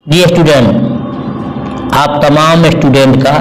जी student, आप तमाम student का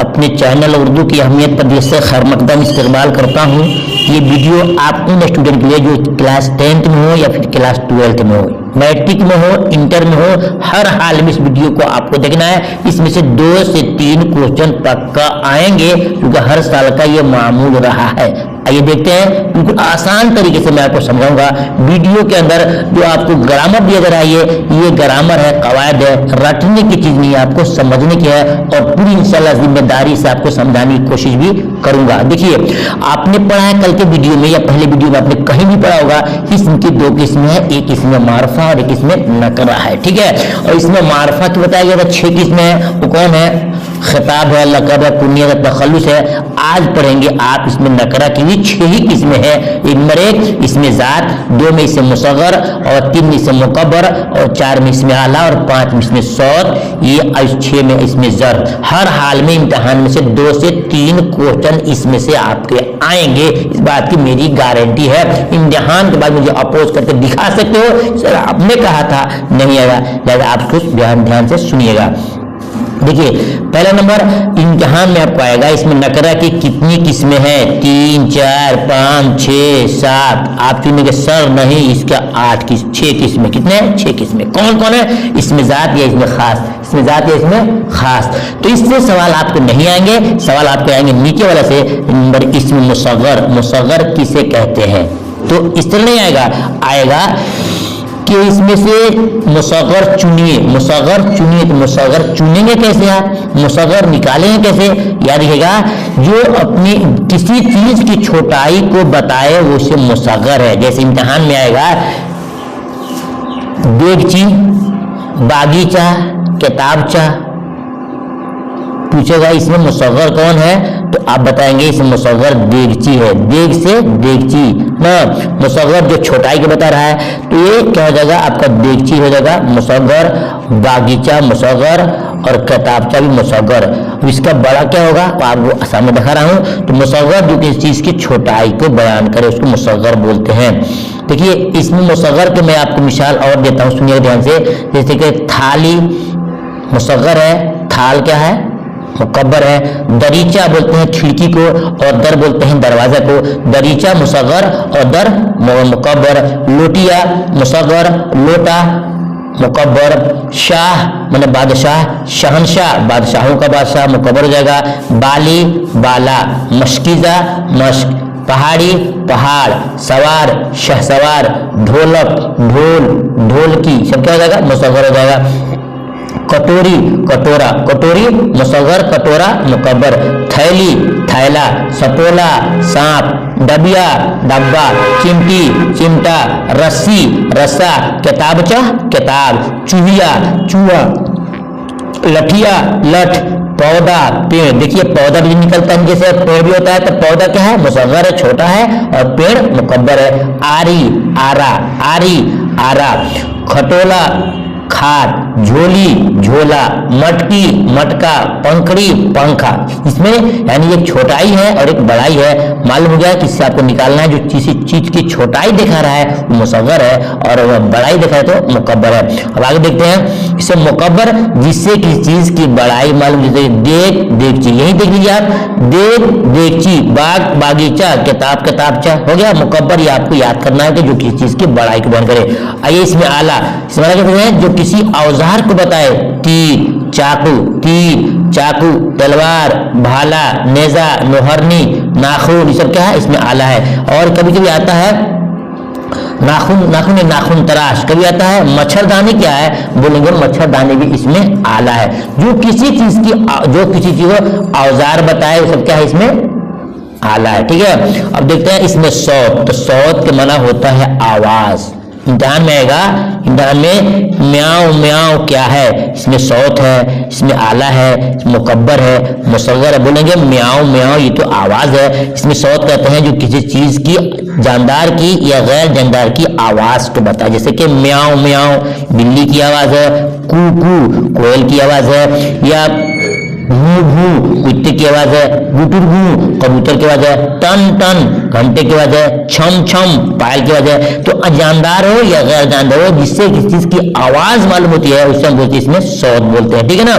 अपने चैनल उर्दू की अहमियत पर दिल से खैर मकदम इस्तेमाल करता हूँ। ये वीडियो आप उन स्टूडेंट के लिए जो क्लास 10th में हो या फिर क्लास 12th में हो, मैट्रिक में हो, इंटर में हो, हर हाल में इस वीडियो को आपको देखना है। इसमें से 2 से 3 क्वेश्चन पक्का आएंगे क्योंकि हर साल का ये मामूल रहा है। आइए देखते हैं, बिल्कुल आसान तरीके से मैं आपको समझाऊंगा। वीडियो के अंदर जो आपको ग्रामर दिया जा रहा है ये ग्रामर है, कवायद है, रटने की चीज नहीं है, आपको समझने की है और पूरी इंशाल्लाह जिम्मेदारी से आपको समझाने की कोशिश भी करूंगा। देखिए, आपने पढ़ा है कल के वीडियो में या पहले वीडियो में आपने कहीं भी पढ़ा होगा, इसम की 2 किस्में हैं, एक इसमें मारफा और एक इसमें नकरा है। ठीक है, और इसमें मारफा की बताया गया था 6 किस्में हैं। वो कौन है? खिताब है, लक़ब है, कुनियत है, तखल्लुस है। आज पढ़ेंगे आप इसमें नकरा की भी 6 ही किस्में हैं। एक नंबर 1 इसमें ज़ात, 2 में इसमें मुसग़र और 3 में इसमें मुकब्बर और 4 में इसमें आला और 5 में इसमें सौत, ये 6 में इसमें ज़र। हर हाल में इम्तिहान में से 2 से 3 क्वेश्चन इसमें से आपके आएंगे, इस बात की मेरी गारंटी है। इम्तिहान के बाद मुझे अपोज करके दिखा सकते हो सर आपने कहा था नहीं आएगा, लिहाजा आप कुछ ध्यान से सुनिएगा। देखिए, पहला नंबर इम्तिहान में आपको आएगा, इसमें नकरा की कितनी किस्में हैं? 3, 4, 5, 6, 7। आप चुनेंगे सर नहीं, इसका 6 किस्में। कितने हैं? 6 किस्में। कौन कौन है? इसमें ज़ात या इसमें खास, इसमें ज़ात या इसमें खास। तो इससे सवाल आपको नहीं आएंगे, सवाल आपके आएंगे नीचे वाला से। नंबर इसमें मुसग़र, मुसग़र किसे कहते हैं? तो इस तरह नहीं आएगा कि इसमें से मुसग़र चुनिए, मुसग़र चुनिए। तो मुसग़र चुनेंगे कैसे? आप मुसग़र निकालेंगे कैसे? याद रखिएगा, जो अपनी किसी चीज की छोटाई को बताए वो से मुसग़र है। जैसे इम्तिहान में आएगा देगची, बागीचा, किताबचा, पूछेगा इसमें मुसग़र कौन है तो आप बताएंगे इसमें मुसग़र देगची है। देग से देगची ना, मुसग़र जो छोटाई के बता रहा है तो ये क्या हो जाएगा? आपका देगची हो जाएगा मुसग़र, बागीचा मुसग़र और किताबचा भी मुसग़र। इसका बड़ा क्या होगा? आपको सामने दिखा रहा हूँ। तो मुसग़र जो किसी चीज की छोटाई को बयान करे उसको मुसग़र बोलते हैं। देखिए, इसमें मुसग़र के मैं आपको मिसाल और देता हूँ, सुनिए ध्यान से। जैसे कि थाली मुसग़र है, थाल क्या है? मुकब्बर है। दरीचा बोलते हैं खिड़की को और दर बोलते हैं दरवाजा को। दरीचा मुसग़र और दर मुकब्बर। लोटिया मुसग़र, लोटा मुकब्बर। शाह माने बादशाह, शहनशाह बादशाहों का बादशाह, मुकब्बर हो जाएगा। बाली बाला, मशकीज़ा मश्क, पहाड़ी पहाड़, सवार शहसवार, ढोलक ढोल, ढोलकी, सब क्या हो जाएगा? मुसग़र हो जाएगा। कटोरी कटोरा, कटोरी मुसग़र, कटोरा मुकब्बर। थैली थैला, सपोला सांप, डबिया डब्बा, चिमटी चिमटा, रस्सी रस्सा, किताबचा किताब, चूहिया चूहा, लठिया लठ, पौधा पेड़। देखिए, पौधा भी निकलता है, जैसे पेड़ भी होता है तो पौधा क्या है? मुसग़र है, छोटा है और पेड़ मुकब्बर है। आरी आरा, आरी आरा। खटोला खाट, झोली झोला, मटकी मटका, पंखड़ी पंखा। इसमें यानी एक छोटाई है और एक बड़ाई है। मालूम हो गया कि इससे आपको निकालना है जो किसी चीज की छोटाई दिखा रहा है वो मुसग़र है और वह बड़ाई दिखा है तो मुकब्बर है। अब आगे देखते हैं, इससे मुकब्बर जिससे किसी चीज की बड़ाई मालूम, जैसे देग देगची, यही देख लीजिए आप, देग देगची, बाग बागीचा, किताब किताबचा हो गया। मुकब्बर ये आपको याद करना है कि जो किसी चीज की बड़ाई को बयान करे। आइए इसमें आला, इसमें आला कहते हैं जो किसी औजार को बताए। तीर चाकू, तलवार, भाला, नेजा, लोहरनी, नाखून, ये सब क्या है? इसमें आला है। और कभी कभी आता है नाखून तराश, कभी आता है मच्छरदानी। क्या है? बोलेंगे मच्छरदानी भी इसमें आला है। जो किसी चीज को औजार बताए वो सब क्या है? इसमें आला है। ठीक है, अब देखते हैं इसमें सौत। तो सौत के माना होता है आवाज। इम्तिहान में आएगा, इम्तिहान में म्याऊ म्याऊ क्या है? इसमें सौत है, इसमें आला है, मुकब्बर है, मुसग़र है। बोलेंगे म्याऊ म्याऊ, ये तो आवाज है। इसमें सौत कहते हैं जो किसी चीज की जानदार की या गैर जानदार की आवाज को बताए। जैसे कि म्याऊ म्याऊ बिल्ली की आवाज है, कू कू कोयल की आवाज है, या घू घू कुत्ते की आवाज है, गुटुर घू कबूतर की आवाज है, टन टन घंटे की आवाज है, छम छम पायल की आवाज है। तो जानदार हो या गैर जानदार हो, जिससे किसी चीज की आवाज मालूम होती है उससे हम बोलते हैं इसमें सौत बोलते हैं, ठीक है ना।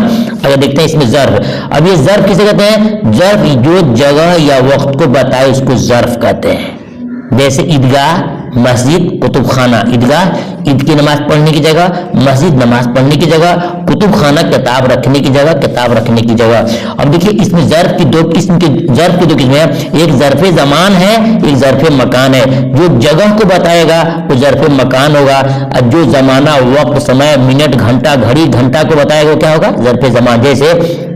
अगर देखते हैं इसमें जर्फ, अब ये जर्फ किसे कहते हैं? जर्फ जो जगह या वक्त को बताए उसको जर्फ कहते हैं। जैसे ईदगाह, मस्जिद, कुतुब खाना। ईदगाह ईद की नमाज पढ़ने की जगह, मस्जिद नमाज पढ़ने की जगह, कुतुब खाना किताब रखने की जगह, किताब रखने की जगह। अब देखिए इसमें जर्फ की दो किस्म के, जर्फ की दो किस्में हैं, एक जर्फ जमान है, एक जर्फ मकान है। जो जगह को बताएगा वो जर्फ मकान होगा, और जो जमाना, वक्त, समय, मिनट, घंटा, घड़ी, घंटा को बताएगा वो क्या होगा? जर्फ जमान। जैसे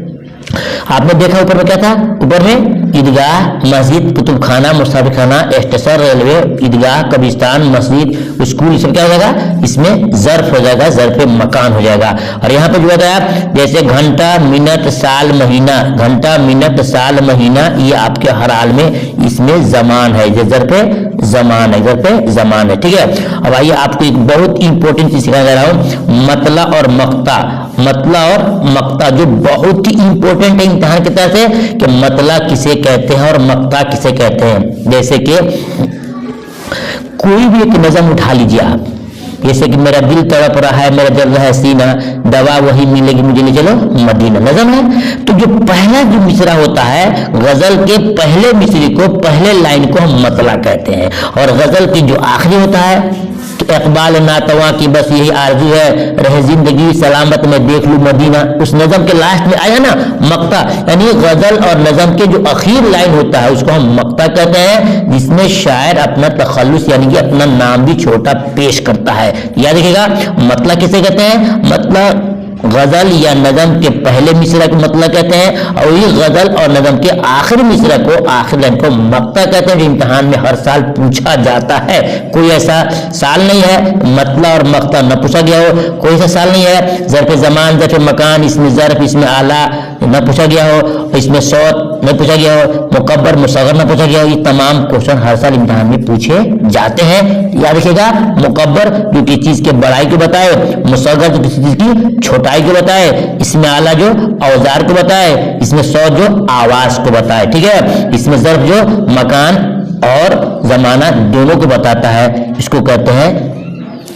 आपने देखा ऊपर में क्या था? ऊपर में ईदगाह, मस्जिद, कुतुब खाना, मुसाफिर खाना, स्टेशन, रेलवे, ईदगाह, कब्रिस्तान, मस्जिद, स्कूल, सब क्या हो जाएगा? इसमें जर्फ हो जाएगा, जर्फ मकान हो जाएगा। और यहाँ पे जो बताया जैसे घंटा, मिनट, साल, महीना, घंटा, मिनट, साल, महीना, ये आपके हर हाल में इसमें जमान है, ये जर्फ जमान है, जर्फ जमान है, ठीक है। अब आइए आपको एक बहुत इंपॉर्टेंट चीज सिखाने जा रहा हूँ, मतला और मक्ता। मतला और मक्ता जो बहुत ही इंपॉर्टेंट है इम्तिहान की तरह से, कि मतला किसे कहते हैं और मक्ता किसे कहते हैं। जैसे कि कोई भी एक नज़म उठा लीजिए आप, जैसे कि मेरा दिल तड़प रहा है, मेरा जल रहा है सीना, दवा वही मिलेगी मुझे ले चलो मदीना, नज़म है। तो जो पहला जो मिसरा होता है गजल के, पहले मिसरे को, पहले लाइन को हम मतला कहते हैं, और गजल की जो आखिरी होता है इकबाल नातवा की बस यही आरज़ू है, रहे जिंदगी सलामत में देख लूं मदीना, उस नज़म के लास्ट में आया ना मक्ता, यानी गजल और नज़म के जो आखिर लाइन होता है उसको हम मक्ता कहते हैं, जिसमें शायर अपना तखल्लुस यानी कि अपना नाम भी छोटा पेश करता है। याद रखिएगा, मतला किसे कहते हैं? मतलब गजल या नज़म के पहले मिसरा को मतला कहते हैं, और ये गजल और नज़म के आखिरी मिसरा को, आखिरी लाइन को मक्ता कहते हैं, जो इम्तिहान में हर साल पूछा जाता है। कोई ऐसा साल नहीं है मतला और मक्ता न पूछा गया हो, कोई ऐसा साल नहीं है जर्फ जमान, जर्फ मकान, इसमें जर्फ, इसमें आला न पूछा गया हो, इसमें सौत न पूछा गया हो, मुकब्बर मुसग्गर न पूछा गया हो। ये तमाम क्वेश्चन हर साल इम्तिहान में पूछे जाते हैं। याद रखिएगा, मुकब्बर जो किसी चीज के बड़ाई को बताए, मुसग्गर जो किसी चीज की छोटाई को बताए, इसमें आला जो औजार को बताए, इसमें सौत जो आवाज को बताए, ठीक है। इसमें जर्फ जो मकान और जमाना दोनों को बताता है, इसको कहते हैं।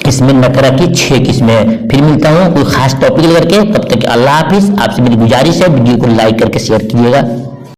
इसमें नकरा की 6 किस्में। फिर मिलता हूँ कोई खास टॉपिक लेकर के, तब तक अल्लाह हाफिज। आपसे मेरी गुजारिश है वीडियो को लाइक करके शेयर कीजिएगा।